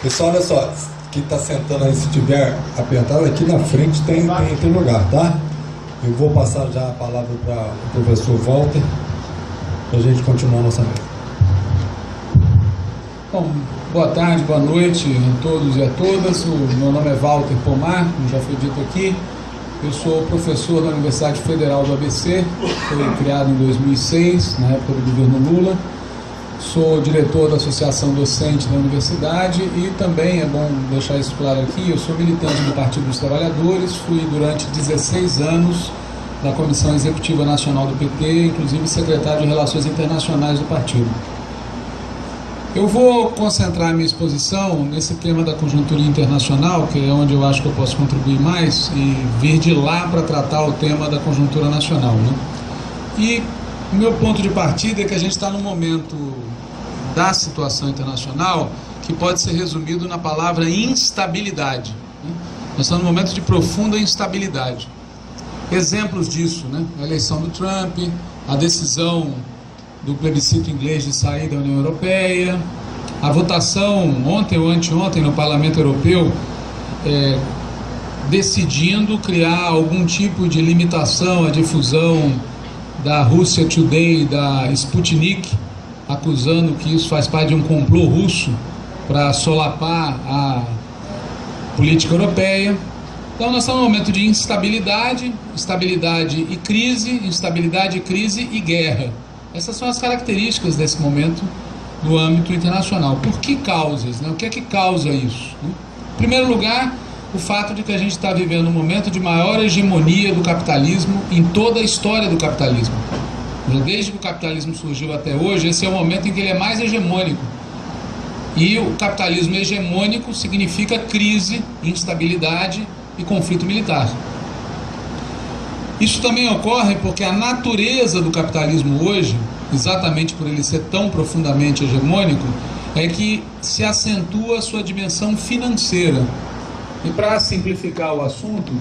Pessoal, olha só, quem está sentando aí, se tiver apertado, aqui na frente tem lugar, tá? Eu vou passar já a palavra para o professor Walter, para a gente continuar a nossa mesa. Bom, boa tarde, boa noite a todos e a todas. Meu nome é Walter Pomar, como já foi dito aqui. Eu sou professor da Universidade Federal do ABC, fui criado em 2006, na época do governo Lula. Sou diretor da Associação Docente da Universidade e também, é bom deixar isso claro aqui, eu sou militante do Partido dos Trabalhadores, fui durante 16 anos da Comissão Executiva Nacional do PT, inclusive secretário de Relações Internacionais do partido. Eu vou concentrar minha exposição nesse tema da conjuntura internacional, que é onde eu acho que eu posso contribuir mais, e vir de lá para tratar o tema da conjuntura nacional, né? E o meu ponto de partida é que a gente está num momento da situação internacional que pode ser resumido na palavra instabilidade, né? Nós estamos num momento de profunda instabilidade. Exemplos disso, né? A eleição do Trump, a decisão do plebiscito inglês de sair da União Europeia, a votação ontem ou anteontem no Parlamento Europeu decidindo criar algum tipo de limitação à difusão da Russia Today, da Sputnik, acusando que isso faz parte de um complô russo para solapar a política europeia. Então nós estamos num momento de instabilidade, instabilidade e crise, instabilidade, crise e guerra. Essas são as características desse momento no âmbito internacional. Por que causas, né? O que é que causa isso, né? Em primeiro lugar, o fato de que a gente está vivendo um momento de maior hegemonia do capitalismo em toda a história do capitalismo. Desde que o capitalismo surgiu até hoje, esse é o momento em que ele é mais hegemônico. E o capitalismo hegemônico significa crise, instabilidade e conflito militar. Isso também ocorre porque a natureza do capitalismo hoje, exatamente por ele ser tão profundamente hegemônico, é que se acentua a sua dimensão financeira. E para simplificar o assunto,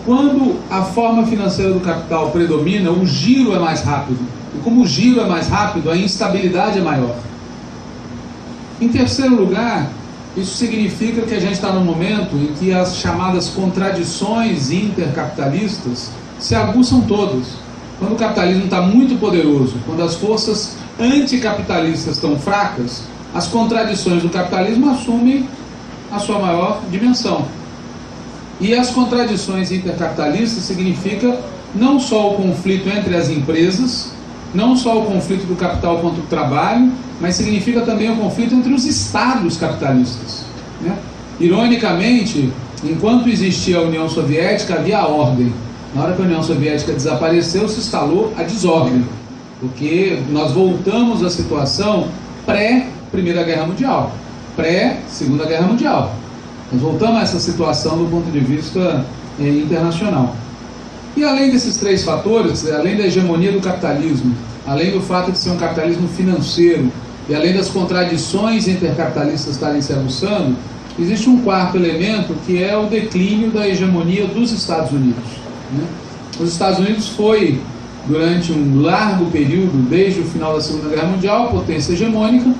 quando a forma financeira do capital predomina, o giro é mais rápido. E como o giro é mais rápido, a instabilidade é maior. Em terceiro lugar, isso significa que a gente está num momento em que as chamadas contradições intercapitalistas se aguçam todas. Quando o capitalismo está muito poderoso, quando as forças anticapitalistas estão fracas, as contradições do capitalismo assumem a sua maior dimensão. E as contradições intercapitalistas significa não só o conflito entre as empresas, não só o conflito do capital contra o trabalho, mas significa também o conflito entre os estados capitalistas, né? Ironicamente, enquanto existia a União Soviética, havia a ordem. Na hora que a União Soviética desapareceu, se instalou a desordem, porque nós voltamos à situação pré-Primeira Guerra Mundial, pré-Segunda Guerra Mundial. Nós voltamos a essa situação do ponto de vista internacional. E além desses três fatores, além da hegemonia do capitalismo, além do fato de ser um capitalismo financeiro e além das contradições intercapitalistas estarem se aguçando, existe um quarto elemento que é o declínio da hegemonia dos Estados Unidos, né? Os Estados Unidos foi, durante um largo período, desde o final da Segunda Guerra Mundial, potência hegemônica.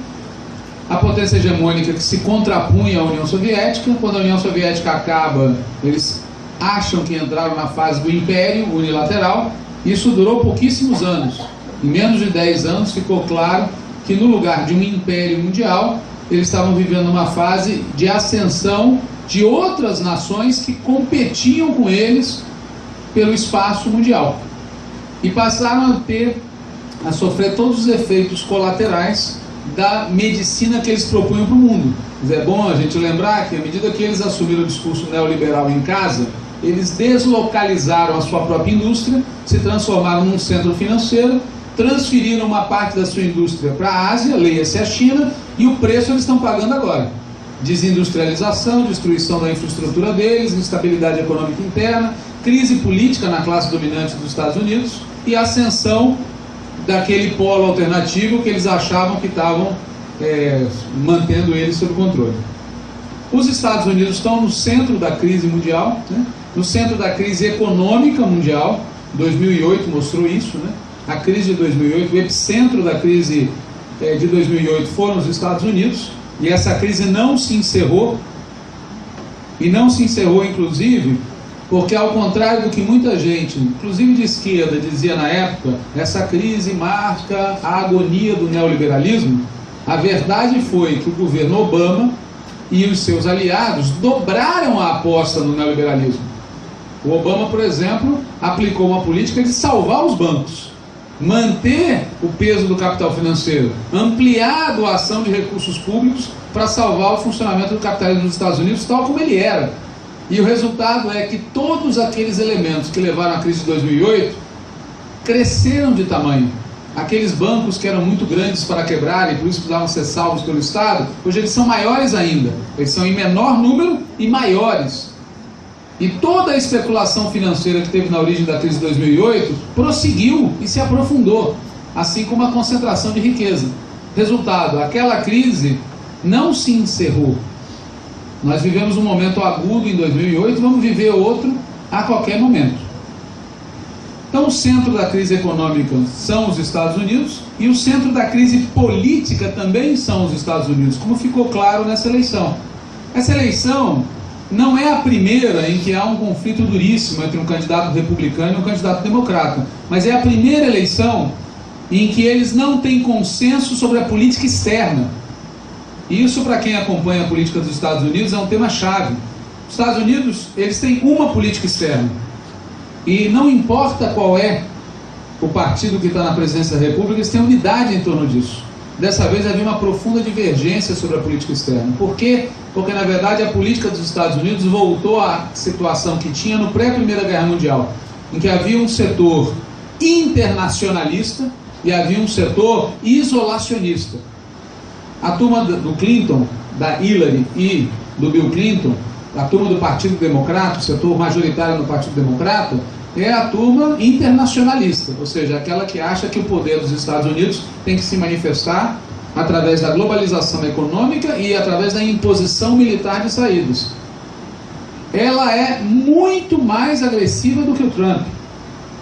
A potência hegemônica que se contrapunha à União Soviética. Quando a União Soviética acaba, eles acham que entraram na fase do império unilateral. Isso durou pouquíssimos anos. Em menos de 10 anos ficou claro que no lugar de um império mundial, eles estavam vivendo uma fase de ascensão de outras nações que competiam com eles pelo espaço mundial. E passaram a sofrer todos os efeitos colaterais da medicina que eles propunham para o mundo. É bom a gente lembrar que, à medida que eles assumiram o discurso neoliberal em casa, eles deslocalizaram a sua própria indústria, se transformaram num centro financeiro, transferiram uma parte da sua indústria para a Ásia, leia-se a China, e o preço eles estão pagando agora. Desindustrialização, destruição da infraestrutura deles, instabilidade econômica interna, crise política na classe dominante dos Estados Unidos e ascensão daquele polo alternativo que eles achavam que estavam mantendo eles sob controle. Os Estados Unidos estão no centro da crise mundial, né? No centro da crise econômica mundial. 2008 mostrou isso, né? A crise de 2008, o epicentro da crise de 2008 foram os Estados Unidos, E essa crise não se encerrou, e não se encerrou, inclusive, porque, ao contrário do que muita gente, inclusive de esquerda, dizia na época, essa crise marca a agonia do neoliberalismo. A verdade foi que o governo Obama e os seus aliados dobraram a aposta no neoliberalismo. O Obama, por exemplo, aplicou uma política de salvar os bancos, manter o peso do capital financeiro, ampliar a doação de recursos públicos para salvar o funcionamento do capitalismo nos Estados Unidos tal como ele era. E o resultado é que todos aqueles elementos que levaram à crise de 2008 cresceram de tamanho. Aqueles bancos que eram muito grandes para quebrar e por isso precisavam ser salvos pelo Estado, hoje eles são maiores ainda. Eles são em menor número e maiores. E toda a especulação financeira que teve na origem da crise de 2008 prosseguiu e se aprofundou, assim como a concentração de riqueza. Resultado, aquela crise não se encerrou. Nós vivemos um momento agudo em 2008, vamos viver outro a qualquer momento. Então, o centro da crise econômica são os Estados Unidos e o centro da crise política também são os Estados Unidos, como ficou claro nessa eleição. Essa eleição não é a primeira em que há um conflito duríssimo entre um candidato republicano e um candidato democrata, mas é a primeira eleição em que eles não têm consenso sobre a política externa. E isso, para quem acompanha a política dos Estados Unidos, é um tema-chave. Os Estados Unidos, eles têm uma política externa. E não importa qual é o partido que está na presidência da República, eles têm unidade em torno disso. Dessa vez havia uma profunda divergência sobre a política externa. Por quê? Porque, na verdade, a política dos Estados Unidos voltou à situação que tinha no pré-Primeira Guerra Mundial, em que havia um setor internacionalista e havia um setor isolacionista. A turma do Clinton, da Hillary e do Bill Clinton, a turma do Partido Democrata, o setor majoritário do Partido Democrata, é a turma internacionalista, ou seja, aquela que acha que o poder dos Estados Unidos tem que se manifestar através da globalização econômica e através da imposição militar de saídas. Ela é muito mais agressiva do que o Trump.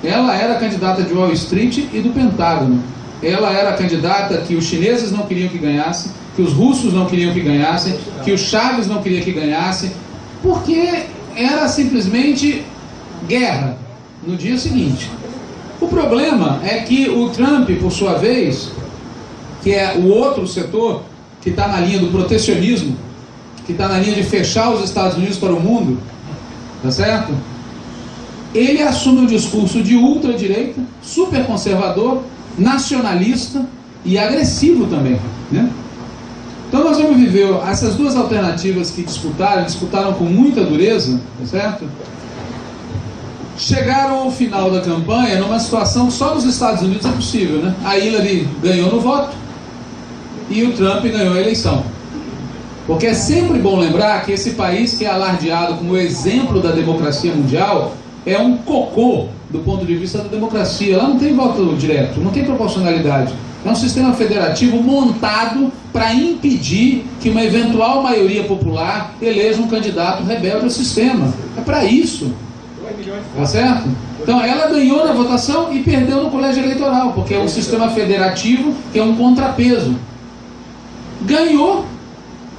Ela era candidata de Wall Street e do Pentágono. Ela era a candidata que os chineses não queriam que ganhasse, que os russos não queriam que ganhassem, que o Chaves não queria que ganhasse, porque era simplesmente guerra no dia seguinte. O problema é que o Trump, por sua vez, que é o outro setor que está na linha do protecionismo, que está na linha de fechar os Estados Unidos para o mundo, tá certo? Ele assume um discurso de ultradireita, super conservador, nacionalista e agressivo também, né? Então nós vamos viver essas duas alternativas que disputaram com muita dureza, tá certo? Chegaram ao final da campanha numa situação que só nos Estados Unidos é possível, né? A Hillary ganhou no voto e o Trump ganhou a eleição. Porque é sempre bom lembrar que esse país que é alardeado como exemplo da democracia mundial é um cocô do ponto de vista da democracia. Lá não tem voto direto, não tem proporcionalidade. É um sistema federativo montado para impedir que uma eventual maioria popular eleja um candidato rebelde ao sistema. É para isso. Tá certo? Então ela ganhou na votação e perdeu no colégio eleitoral, porque é um sistema federativo que é um contrapeso. Ganhou,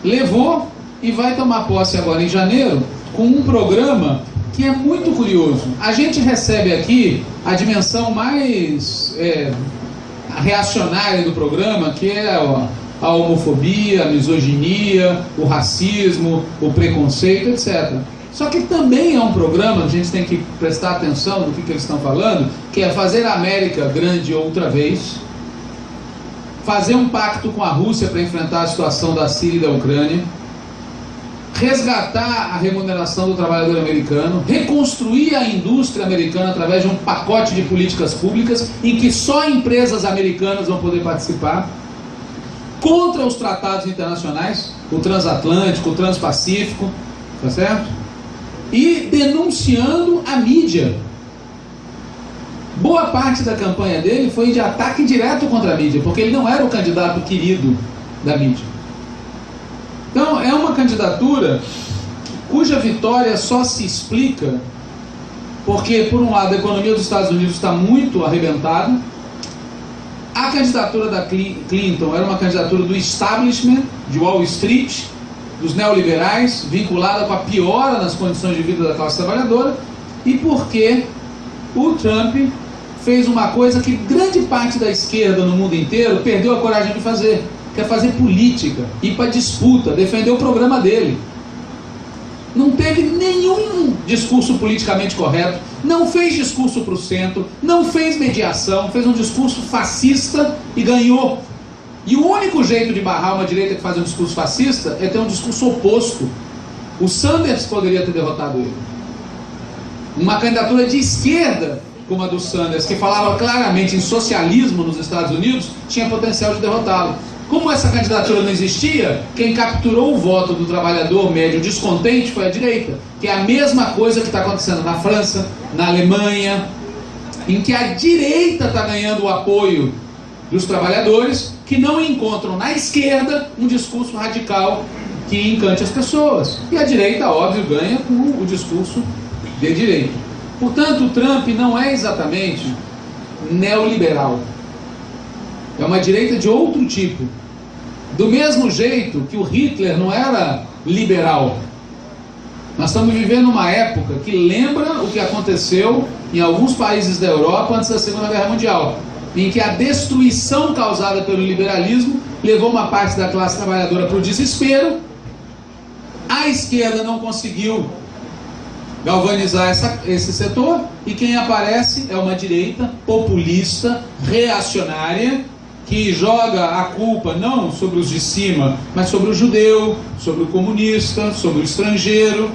levou e vai tomar posse agora em janeiro com um programa que é muito curioso. A gente recebe aqui a dimensão mais reacionária do programa, que é a homofobia, a misoginia, o racismo, o preconceito, etc. Só que também é um programa, a gente tem que prestar atenção no que eles estão falando, que é fazer a América grande outra vez, fazer um pacto com a Rússia para enfrentar a situação da Síria e da Ucrânia, resgatar a remuneração do trabalhador americano, reconstruir a indústria americana através de um pacote de políticas públicas em que só empresas americanas vão poder participar, contra os tratados internacionais, o transatlântico, o transpacífico, tá certo? E denunciando a mídia. Boa parte da campanha dele foi de ataque direto contra a mídia, porque ele não era o candidato querido da mídia. Então é uma candidatura cuja vitória só se explica porque, por um lado, a economia dos Estados Unidos está muito arrebentada, A candidatura da Clinton era uma candidatura do establishment, de Wall Street, dos neoliberais, vinculada com a piora nas condições de vida da classe trabalhadora, e porque o Trump fez uma coisa que grande parte da esquerda no mundo inteiro perdeu a coragem de fazer, que é fazer política, ir para disputa, defender o programa dele. Não teve nenhum discurso politicamente correto, não fez discurso para o centro, não fez mediação, fez um discurso fascista e ganhou. E o único jeito de barrar uma direita que faz um discurso fascista é ter um discurso oposto. O Sanders poderia ter derrotado ele. Uma candidatura de esquerda, como a do Sanders, que falava claramente em socialismo nos Estados Unidos, tinha potencial de derrotá-lo. Como essa candidatura não existia, quem capturou o voto do trabalhador médio descontente foi a direita, que é a mesma coisa que está acontecendo na França, na Alemanha, em que a direita está ganhando o apoio dos trabalhadores, que não encontram na esquerda um discurso radical que encante as pessoas. E a direita, óbvio, ganha com o discurso de direita. Portanto, o Trump não é exatamente neoliberal. É uma direita de outro tipo. Do mesmo jeito que o Hitler não era liberal. Nós estamos vivendo uma época que lembra o que aconteceu em alguns países da Europa antes da Segunda Guerra Mundial, em que a destruição causada pelo liberalismo levou uma parte da classe trabalhadora para o desespero. A esquerda não conseguiu galvanizar esse setor, e quem aparece é uma direita populista, reacionária, que joga a culpa não sobre os de cima, mas sobre o judeu, sobre o comunista, sobre o estrangeiro,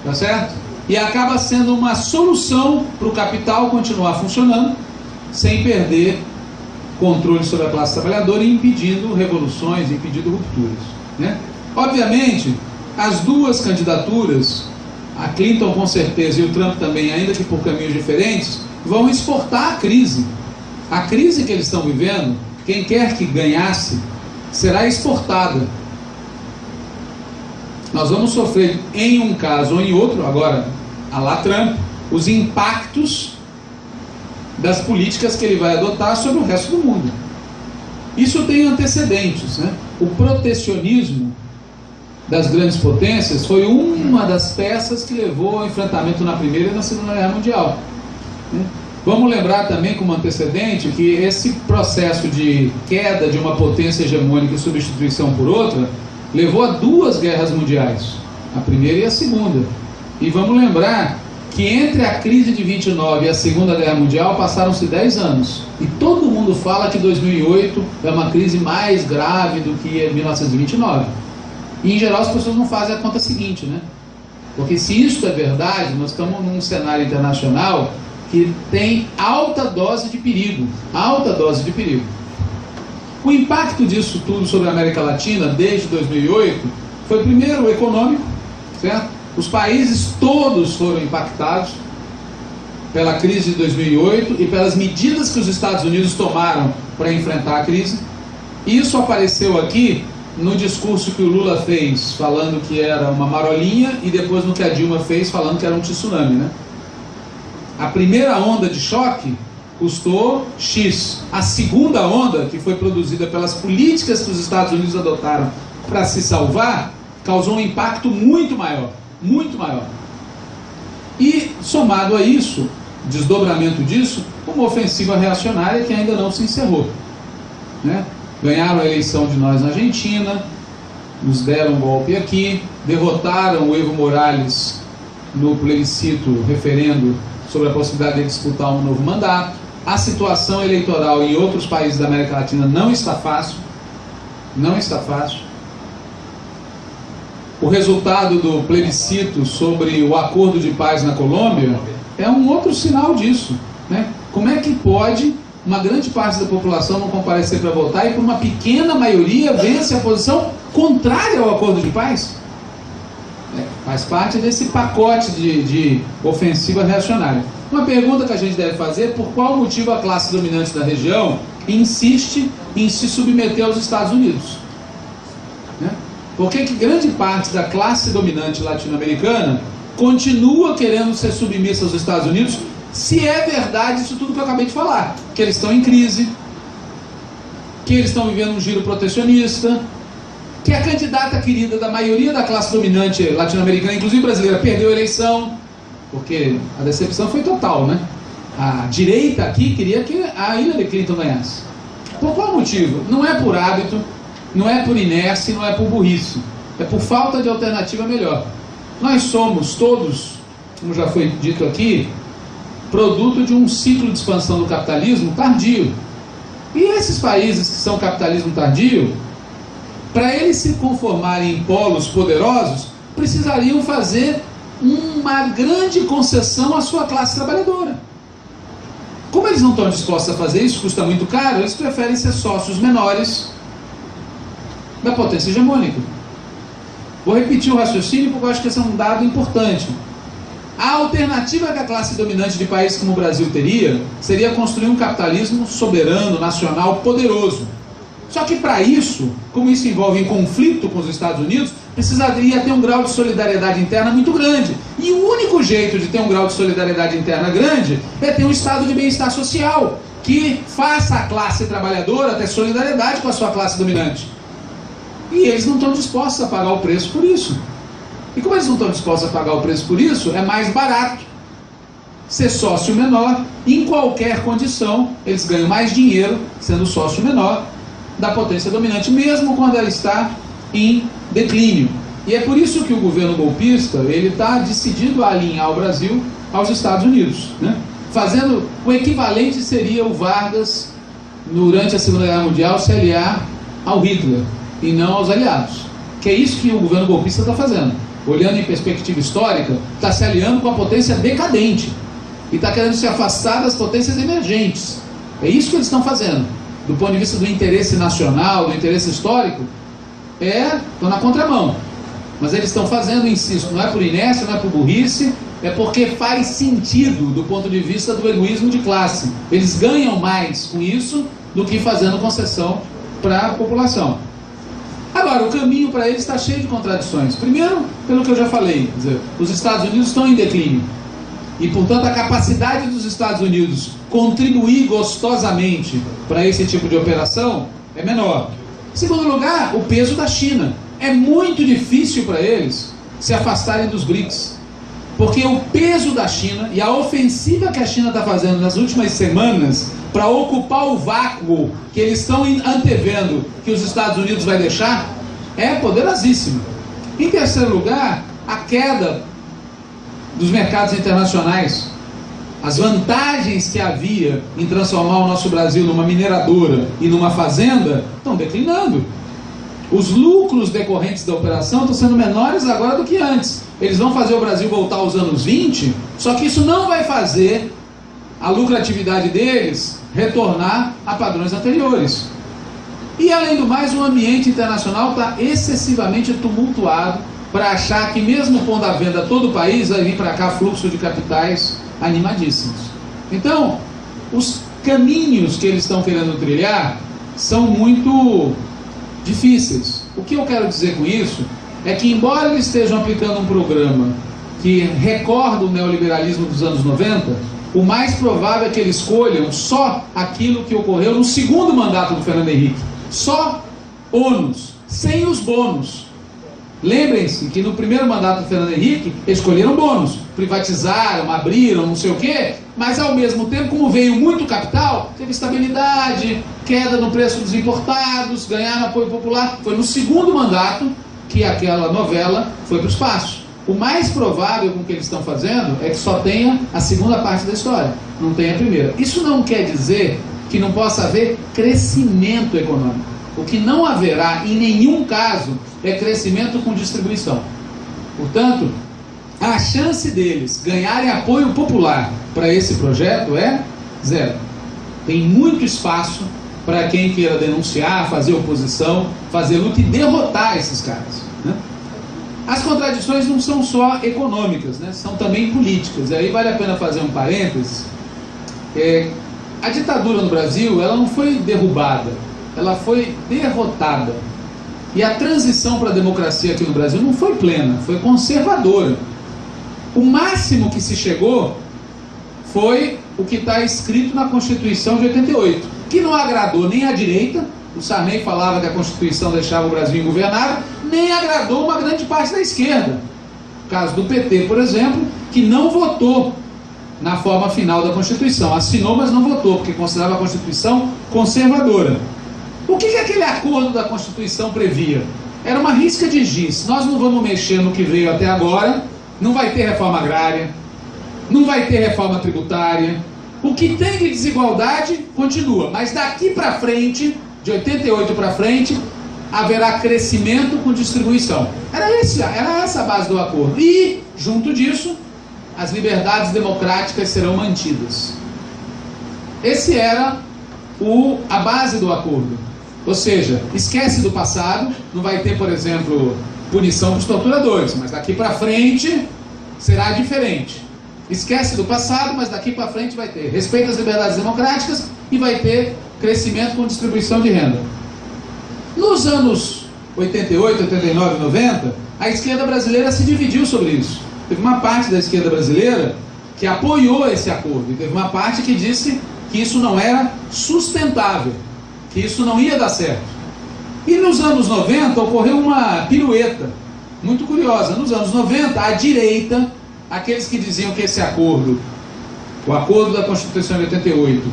tá certo? E acaba sendo uma solução para o capital continuar funcionando, sem perder controle sobre a classe trabalhadora e impedindo revoluções, impedindo rupturas, né? Obviamente, as duas candidaturas, a Clinton com certeza e o Trump também, ainda que por caminhos diferentes, vão exportar a crise. A crise que eles estão vivendo, quem quer que ganhasse, será exportada. Nós vamos sofrer em um caso ou em outro, agora, a lá Trump, os impactos das políticas que ele vai adotar sobre o resto do mundo. Isso tem antecedentes, né? O protecionismo das grandes potências foi uma das peças que levou ao enfrentamento na Primeira e na Segunda Guerra Mundial, né? Vamos lembrar também como antecedente que esse processo de queda de uma potência hegemônica e substituição por outra levou a duas guerras mundiais, a Primeira e a Segunda. E vamos lembrar que entre a crise de 29 e a Segunda Guerra Mundial passaram-se 10 anos. E todo mundo fala que 2008 é uma crise mais grave do que 1929. E em geral as pessoas não fazem a conta seguinte, né? Porque se isso é verdade, nós estamos num cenário internacional que tem alta dose de perigo. Alta dose de perigo. O impacto disso tudo sobre a América Latina desde 2008 foi primeiro o econômico, certo? Os países todos foram impactados pela crise de 2008 e pelas medidas que os Estados Unidos tomaram para enfrentar a crise. Isso apareceu aqui no discurso que o Lula fez, falando que era uma marolinha, e depois no que a Dilma fez, falando que era um tsunami, né? A primeira onda de choque custou X. A segunda onda, que foi produzida pelas políticas que os Estados Unidos adotaram para se salvar, causou um impacto muito maior. Muito maior. E, somado a isso, desdobramento disso, uma ofensiva reacionária que ainda não se encerrou, né? Ganharam a eleição de nós na Argentina, nos deram um golpe aqui, derrotaram o Evo Morales no plebiscito referendo sobre a possibilidade de disputar um novo mandato. A situação eleitoral em outros países da América Latina não está fácil. Não está fácil. O resultado do plebiscito sobre o acordo de paz na Colômbia é um outro sinal disso, né? Como é que pode uma grande parte da população não comparecer para votar e por uma pequena maioria vence a posição contrária ao acordo de paz? Faz parte desse pacote de ofensiva reacionária. Uma pergunta que a gente deve fazer: por qual motivo a classe dominante da região insiste em se submeter aos Estados Unidos? Né? Por que grande parte da classe dominante latino-americana continua querendo ser submissa aos Estados Unidos, se é verdade isso tudo que eu acabei de falar, que eles estão em crise, que eles estão vivendo um giro protecionista, que a candidata querida da maioria da classe dominante latino-americana, inclusive brasileira, perdeu a eleição, porque a decepção foi total, né? A direita aqui queria que a Hillary Clinton ganhasse. Por qual motivo? Não é por hábito, não é por inércia, não é por burrice, é por falta de alternativa melhor. Nós somos todos, como já foi dito aqui, produto de um ciclo de expansão do capitalismo tardio. E esses países que são capitalismo tardio, para eles se conformarem em polos poderosos, precisariam fazer uma grande concessão à sua classe trabalhadora. Como eles não estão dispostos a fazer isso, custa muito caro, eles preferem ser sócios menores da potência hegemônica. Vou repetir o raciocínio porque eu acho que esse é um dado importante. A alternativa que a classe dominante de países como o Brasil teria seria construir um capitalismo soberano, nacional, poderoso. Só que para isso, como isso envolve conflito com os Estados Unidos, precisaria ter um grau de solidariedade interna muito grande. E o único jeito de ter um grau de solidariedade interna grande é ter um estado de bem-estar social que faça a classe trabalhadora ter solidariedade com a sua classe dominante. E eles não estão dispostos a pagar o preço por isso. E como eles não estão dispostos a pagar o preço por isso, é mais barato ser sócio menor. Em qualquer condição, eles ganham mais dinheiro sendo sócio menor da potência dominante, mesmo quando ela está em declínio. E é por isso que o governo golpista ele está decidido a alinhar o Brasil aos Estados Unidos, né? Fazendo o equivalente seria o Vargas durante a Segunda Guerra Mundial se aliar ao Hitler e não aos aliados, que é isso que o governo golpista está fazendo. Olhando em perspectiva histórica, está se aliando com a potência decadente e está querendo se afastar das potências emergentes. É isso que eles estão fazendo. Do ponto de vista do interesse nacional, do interesse histórico, estão na contramão. Mas eles estão fazendo, insisto, não é por inércia, não é por burrice, é porque faz sentido do ponto de vista do egoísmo de classe. Eles ganham mais com isso do que fazendo concessão para a população. Agora, o caminho para eles está cheio de contradições. Primeiro, pelo que eu já falei, quer dizer, os Estados Unidos estão em declínio. E, portanto, a capacidade dos Estados Unidos contribuir gostosamente para esse tipo de operação é menor. Em segundo lugar, o peso da China. É muito difícil para eles se afastarem dos BRICS. Porque o peso da China e a ofensiva que a China está fazendo nas últimas semanas para ocupar o vácuo que eles estão antevendo que os Estados Unidos vai deixar é poderosíssima. Em terceiro lugar, a queda dos mercados internacionais. As vantagens que havia em transformar o nosso Brasil numa mineradora e numa fazenda estão declinando. Os lucros decorrentes da operação estão sendo menores agora do que antes. Eles vão fazer o Brasil voltar aos anos 20, só que isso não vai fazer a lucratividade deles retornar a padrões anteriores. E além do mais, o ambiente internacional está excessivamente tumultuado para achar que mesmo pondo à venda todo o país, vai vir para cá fluxo de capitais animadíssimos. Então, os caminhos que eles estão querendo trilhar são muito difíceis. O que eu quero dizer com isso é que, embora eles estejam aplicando um programa que recorda o neoliberalismo dos anos 90, o mais provável é que eles escolham só aquilo que ocorreu no segundo mandato do Fernando Henrique. Só ônus, sem os bônus. Lembrem-se que no primeiro mandato do Fernando Henrique, eles escolheram bônus, privatizaram, abriram, não sei o quê, mas ao mesmo tempo, como veio muito capital, teve estabilidade, queda no preço dos importados, ganharam apoio popular. Foi no segundo mandato que aquela novela foi para o espaço. O mais provável com o que eles estão fazendo é que só tenha a segunda parte da história, não tenha a primeira. Isso não quer dizer que não possa haver crescimento econômico. O que não haverá em nenhum caso é crescimento com distribuição. Portanto, a chance deles ganharem apoio popular para esse projeto é zero. Tem muito espaço para quem queira denunciar, fazer oposição, fazer luta e derrotar esses caras, né? As contradições não são só econômicas, né? São também políticas. E aí vale a pena fazer um parênteses. A ditadura no Brasil, ela não foi derrubada, ela foi derrotada. E a transição para a democracia aqui no Brasil não foi plena, foi conservadora. O máximo que se chegou foi o que está escrito na Constituição de 88, que não agradou nem à direita, o Sarney falava que a Constituição deixava o Brasil ingovernável, nem agradou uma grande parte da esquerda. O caso do PT, por exemplo, que não votou na forma final da Constituição. Assinou, mas não votou, porque considerava a Constituição conservadora. O que aquele acordo da Constituição previa? Era uma risca de giz. Nós não vamos mexer no que veio até agora, não vai ter reforma agrária, não vai ter reforma tributária. O que tem de desigualdade continua, mas daqui para frente, de 88 para frente, haverá crescimento com distribuição. Era essa a base do acordo. E, junto disso, as liberdades democráticas serão mantidas. Esse era a base do acordo. Ou seja, esquece do passado, não vai ter, por exemplo, punição para os torturadores, mas daqui para frente será diferente. Esquece do passado, mas daqui para frente vai ter respeito às liberdades democráticas e vai ter crescimento com distribuição de renda. Nos anos 88, 89, 90, a esquerda brasileira se dividiu sobre isso. Teve uma parte da esquerda brasileira que apoiou esse acordo, e teve uma parte que disse que isso não era sustentável, que isso não ia dar certo. E nos anos 90 ocorreu uma pirueta muito curiosa. Nos anos 90, a direita, aqueles que diziam que esse acordo, o acordo da Constituição de 88,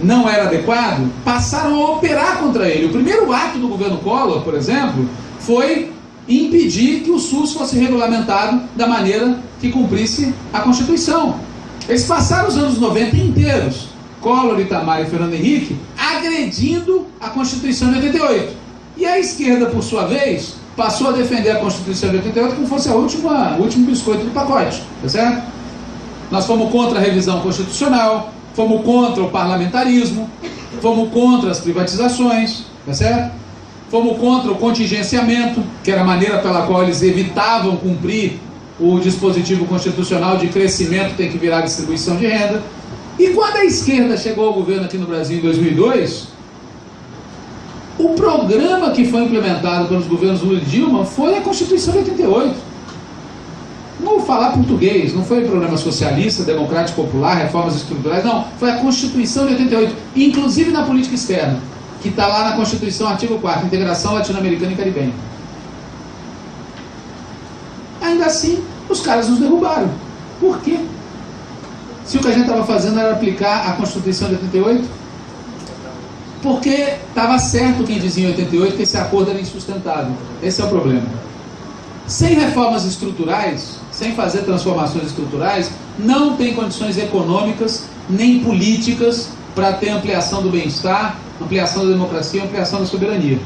não era adequado, passaram a operar contra ele. O primeiro ato do governo Collor, por exemplo, foi impedir que o SUS fosse regulamentado da maneira que cumprisse a Constituição. Eles passaram os anos 90 inteiros, Collor, Itamar e Fernando Henrique, agredindo a Constituição de 88. E a esquerda, por sua vez, passou a defender a Constituição de 88 como fosse o último biscoito do pacote, tá certo? Nós fomos contra a revisão constitucional, fomos contra o parlamentarismo, fomos contra as privatizações, tá certo? Fomos contra o contingenciamento, que era a maneira pela qual eles evitavam cumprir o dispositivo constitucional de crescimento tem que virar distribuição de renda. E quando a esquerda chegou ao governo aqui no Brasil em 2002, o programa que foi implementado pelos governos Lula e Dilma foi a Constituição de 88. Não vou falar português, não foi programa socialista, democrático popular, reformas estruturais, não. Foi a Constituição de 88, inclusive na política externa, que está lá na Constituição, artigo 4º, integração latino-americana e caribenha. Ainda assim, os caras nos derrubaram. Por quê? Se o que a gente estava fazendo era aplicar a Constituição de 88, porque estava certo quem dizia em 88 que esse acordo era insustentável. Esse é o problema. Sem reformas estruturais, sem fazer transformações estruturais, não tem condições econômicas nem políticas para ter ampliação do bem-estar, ampliação da democracia, ampliação da soberania.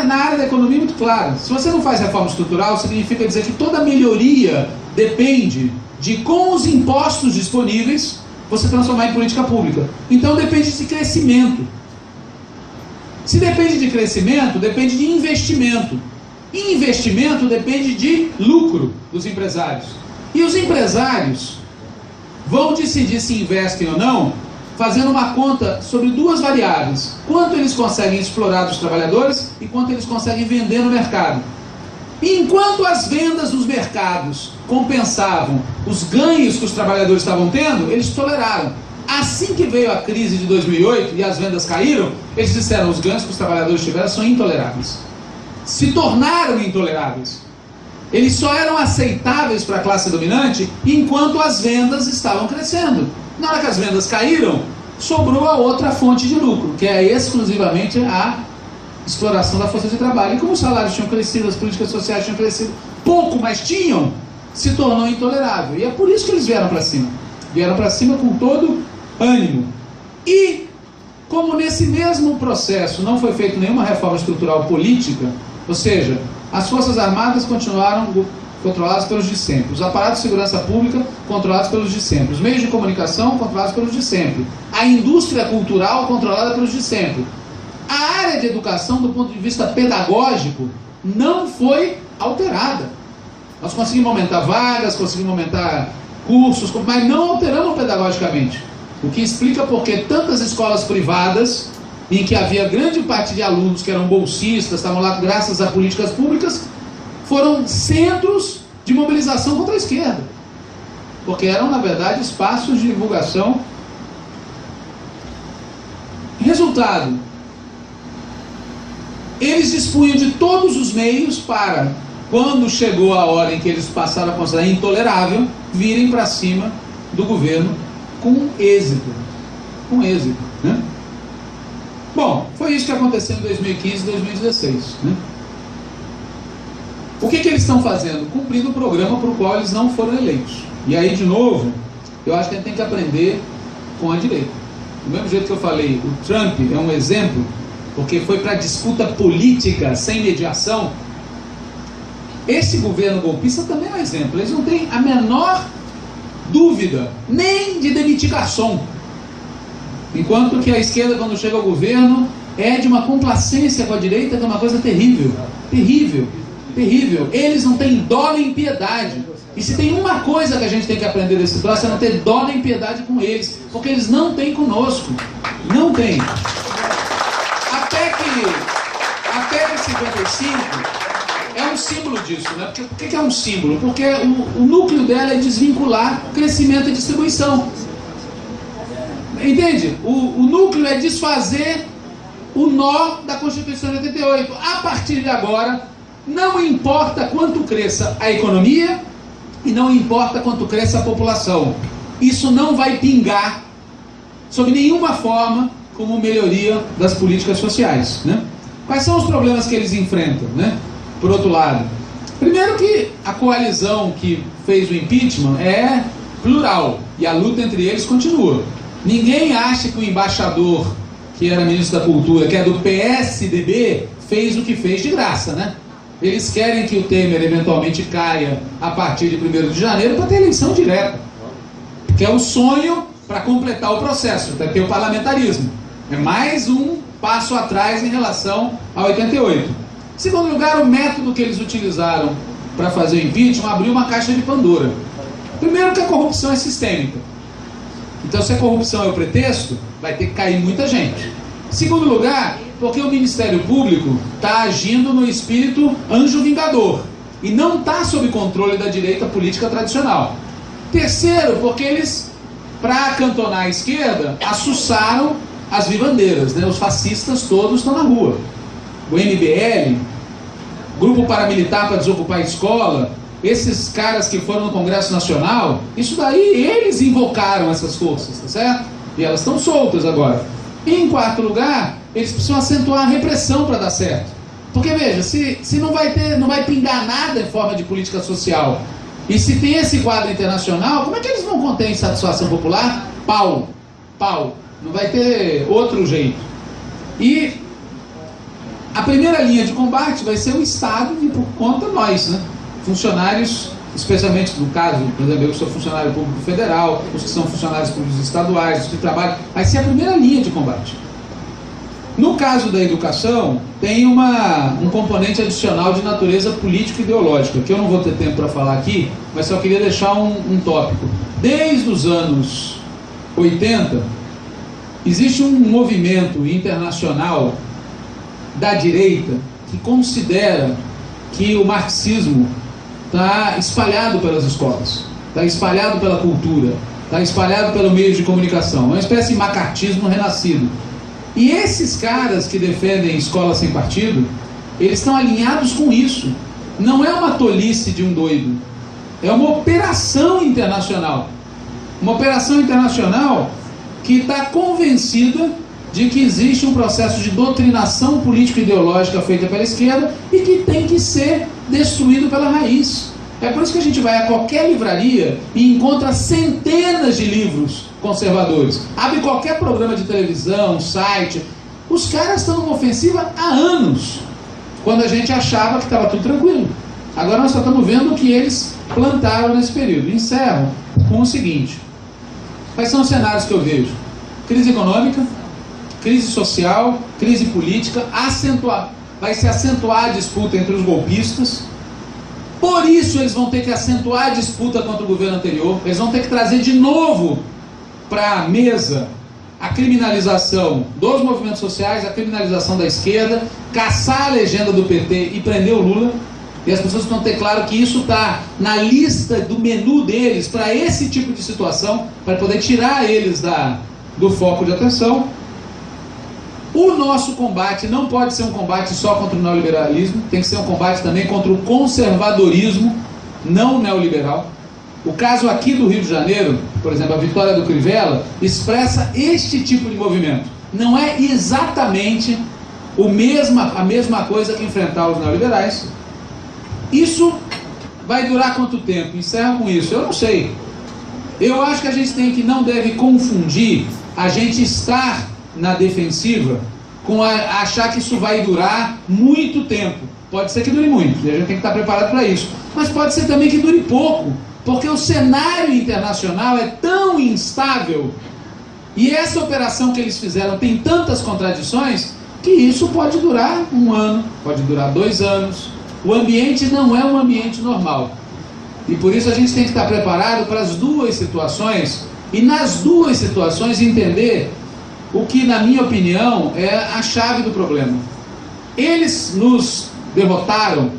Na área da economia é muito claro. Se você não faz reforma estrutural, significa dizer que toda melhoria depende de, com os impostos disponíveis, você transformar em política pública. Então depende de crescimento. Se depende de crescimento, depende de investimento. E investimento depende de lucro dos empresários. E os empresários vão decidir se investem ou não, fazendo uma conta sobre duas variáveis: quanto eles conseguem explorar dos trabalhadores e quanto eles conseguem vender no mercado. E enquanto as vendas nos mercados compensavam os ganhos que os trabalhadores estavam tendo, eles toleraram. Assim que veio a crise de 2008 e as vendas caíram, eles disseram: os ganhos que os trabalhadores tiveram são intoleráveis. Se tornaram intoleráveis. Eles só eram aceitáveis para a classe dominante enquanto as vendas estavam crescendo. Na hora que as vendas caíram, sobrou a outra fonte de lucro, que é exclusivamente a exploração da força de trabalho. E como os salários tinham crescido, as políticas sociais tinham crescido pouco, mas tinham, se tornou intolerável. E é por isso que eles vieram para cima. Vieram para cima com todo ânimo. E, como nesse mesmo processo não foi feita nenhuma reforma estrutural política, ou seja, as Forças Armadas continuaram controladas pelos de sempre, os aparatos de segurança pública controlados pelos de sempre, os meios de comunicação controlados pelos de sempre, a indústria cultural controlada pelos de sempre. A área de educação, do ponto de vista pedagógico, não foi alterada. Nós conseguimos aumentar vagas, conseguimos aumentar cursos, mas não alteramos pedagogicamente. O que explica porque tantas escolas privadas, em que havia grande parte de alunos que eram bolsistas, estavam lá graças a políticas públicas, foram centros de mobilização contra a esquerda. Porque eram, na verdade, espaços de divulgação. Resultado: eles dispunham de todos os meios para, quando chegou a hora em que eles passaram a considerar intolerável, virem para cima do governo com êxito. Com êxito, né? Bom, foi isso que aconteceu em 2015 e 2016, né? O que eles estão fazendo? Cumprindo o programa para o qual eles não foram eleitos. E aí, de novo, eu acho que a gente tem que aprender com a direita. Do mesmo jeito que eu falei, o Trump é um exemplo, porque foi para disputa política sem mediação. Esse governo golpista também é um exemplo. Eles não têm a menor dúvida, nem de demitir garçom. Enquanto que a esquerda, quando chega ao governo, é de uma complacência com a direita, que é uma coisa terrível. Terrível. Terrível. Eles não têm dó nem piedade. E se tem uma coisa que a gente tem que aprender desse troço, é não ter dó nem piedade com eles, porque eles não têm conosco. Não tem. Até que 55 é um símbolo disso, né? Por que é um símbolo? Porque o núcleo dela é desvincular crescimento e distribuição. Entende? O núcleo é desfazer o nó da Constituição de 88. A partir de agora, não importa quanto cresça a economia e não importa quanto cresça a população. Isso não vai pingar, sob nenhuma forma, como melhoria das políticas sociais, né? Quais são os problemas que eles enfrentam, né? Por outro lado, primeiro que a coalizão que fez o impeachment é plural e a luta entre eles continua. Ninguém acha que o embaixador, que era ministro da Cultura, que é do PSDB, fez o que fez de graça, né? Eles querem que o Temer eventualmente caia a partir de 1º de janeiro para ter eleição direta, que é o sonho para completar o processo, para ter o parlamentarismo. É mais um passo atrás em relação a 88. Em segundo lugar, o método que eles utilizaram para fazer o impeachment abriu uma caixa de Pandora. Primeiro que a corrupção é sistêmica. Então, se a corrupção é o pretexto, vai ter que cair muita gente. Segundo lugar, porque o Ministério Público está agindo no espírito anjo vingador e não está sob controle da direita política tradicional. Terceiro, porque eles, para acantonar a esquerda, assustaram as vivandeiras, né? Os fascistas todos estão na rua. O MBL, Grupo Paramilitar para Desocupar a Escola, esses caras que foram no Congresso Nacional, isso daí eles invocaram essas forças, tá certo? E elas estão soltas agora. E em quarto lugar, eles precisam acentuar a repressão para dar certo. Porque veja, se não vai pingar nada em forma de política social, e se tem esse quadro internacional, como é que eles vão conter insatisfação popular? Pau. Não vai ter outro jeito. E a primeira linha de combate vai ser o Estado e por conta nós, né? Funcionários, especialmente no caso, por exemplo, eu que sou funcionário público federal, os que são funcionários públicos estaduais, os que trabalham, vai ser a primeira linha de combate. No caso da educação, tem um componente adicional de natureza político-ideológica, que eu não vou ter tempo para falar aqui, mas só queria deixar um tópico. Desde os anos 80, existe um movimento internacional da direita que considera que o marxismo está espalhado pelas escolas, está espalhado pela cultura, está espalhado pelo meio de comunicação. É uma espécie de macartismo renascido. E esses caras que defendem escola sem partido, eles estão alinhados com isso. Não é uma tolice de um doido. É uma operação internacional. Uma operação internacional que está convencida de que existe um processo de doutrinação político-ideológica feita pela esquerda e que tem que ser destruído pela raiz. É por isso que a gente vai a qualquer livraria e encontra centenas de livros conservadores. Abre qualquer programa de televisão, site. Os caras estão numa ofensiva há anos, quando a gente achava que estava tudo tranquilo. Agora nós só estamos vendo o que eles plantaram nesse período. Encerro com o seguinte: quais são os cenários que eu vejo? Crise econômica, crise social, crise política, vai se acentuar a disputa entre os golpistas. Por isso eles vão ter que acentuar a disputa contra o governo anterior. Eles vão ter que trazer de novo para a mesa a criminalização dos movimentos sociais, a criminalização da esquerda, caçar a legenda do PT e prender o Lula. E as pessoas vão ter claro que isso está na lista do menu deles para esse tipo de situação, para poder tirar eles do foco de atenção. O nosso combate não pode ser um combate só contra o neoliberalismo, tem que ser um combate também contra o conservadorismo não neoliberal. O caso aqui do Rio de Janeiro, por exemplo, a vitória do Crivella, expressa este tipo de movimento. Não é exatamente a mesma coisa que enfrentar os neoliberais. Isso vai durar quanto tempo? Encerro com isso. Eu não sei. Eu acho que a gente não deve confundir a gente estar na defensiva com achar que isso vai durar muito tempo. Pode ser que dure muito, e a gente tem que estar preparado para isso. Mas pode ser também que dure pouco, porque o cenário internacional é tão instável, e essa operação que eles fizeram tem tantas contradições, que isso pode durar 1 ano, pode durar 2 anos. O ambiente não é um ambiente normal. E por isso a gente tem que estar preparado para as duas situações, e nas duas situações entender o que, na minha opinião, é a chave do problema. Eles nos derrotaram,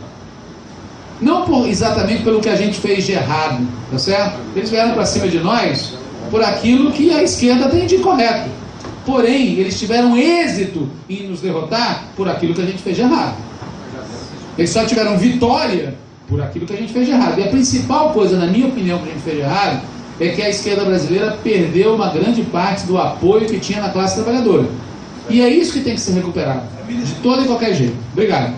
não exatamente pelo que a gente fez de errado, tá certo? Eles vieram para cima de nós por aquilo que a esquerda tem de incorreto. Porém, eles tiveram êxito em nos derrotar por aquilo que a gente fez de errado. Eles só tiveram vitória por aquilo que a gente fez de errado. E a principal coisa, na minha opinião, que a gente fez de errado é que a esquerda brasileira perdeu uma grande parte do apoio que tinha na classe trabalhadora. E é isso que tem que ser recuperado, de todo e qualquer jeito. Obrigado.